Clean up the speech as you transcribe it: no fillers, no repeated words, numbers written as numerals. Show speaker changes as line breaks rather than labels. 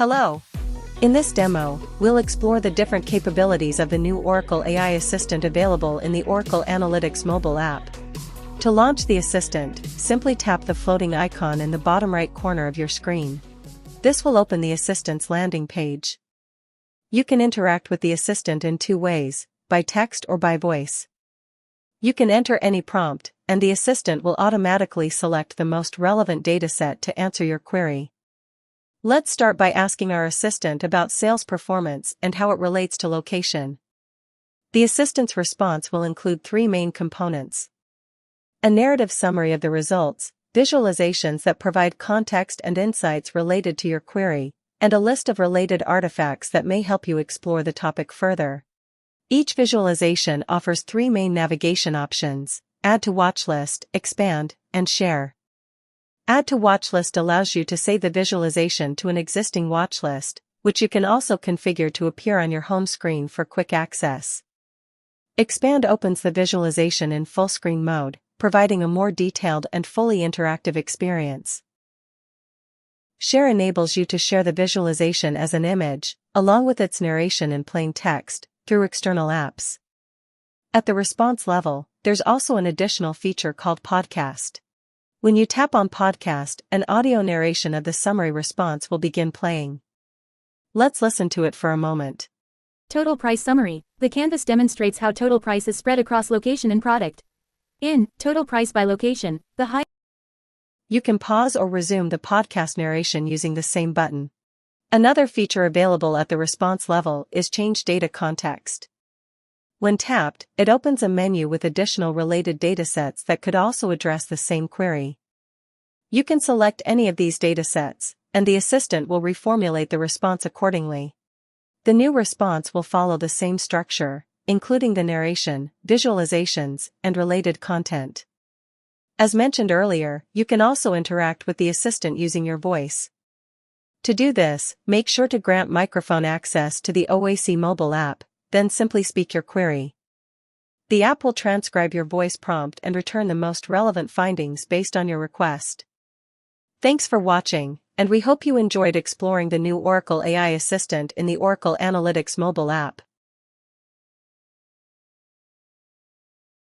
Hello! In this demo, we'll explore the different capabilities of the new Oracle AI Assistant available in the Oracle Analytics mobile app. To launch the assistant, simply tap the floating icon in the bottom right corner of your screen. This will open the assistant's landing page. You can interact with the assistant in two ways, by text or by voice. You can enter any prompt, and the assistant will automatically select the most relevant dataset to answer your query. Let's start by asking our assistant about sales performance and how it relates to location. The assistant's response will include three main components: a narrative summary of the results, visualizations that provide context and insights related to your query, and a list of related artifacts that may help you explore the topic further. Each visualization offers three main navigation options: Add to Watchlist, Expand, and Share. Add to Watchlist allows you to save the visualization to an existing watchlist, which you can also configure to appear on your home screen for quick access. Expand opens the visualization in full screen mode, providing a more detailed and fully interactive experience. Share enables you to share the visualization as an image, along with its narration in plain text, through external apps. At the response level, there's also an additional feature called Podcast. When you tap on Podcast, an audio narration of the summary response will begin playing. Let's listen to it for a moment.
Total price summary. The canvas demonstrates how total price is spread across location and product. In total price by location, the high.
You can pause or resume the podcast narration using the same button. Another feature available at the response level is Change Data Context. When tapped, it opens a menu with additional related datasets that could also address the same query. You can select any of these datasets, and the assistant will reformulate the response accordingly. The new response will follow the same structure, including the narration, visualizations, and related content. As mentioned earlier, you can also interact with the assistant using your voice. To do this, make sure to grant microphone access to the OAC mobile app, then simply speak your query. The app will transcribe your voice prompt and return the most relevant findings based on your request. Thanks for watching, and we hope you enjoyed exploring the new Oracle AI Assistant in the Oracle Analytics mobile app.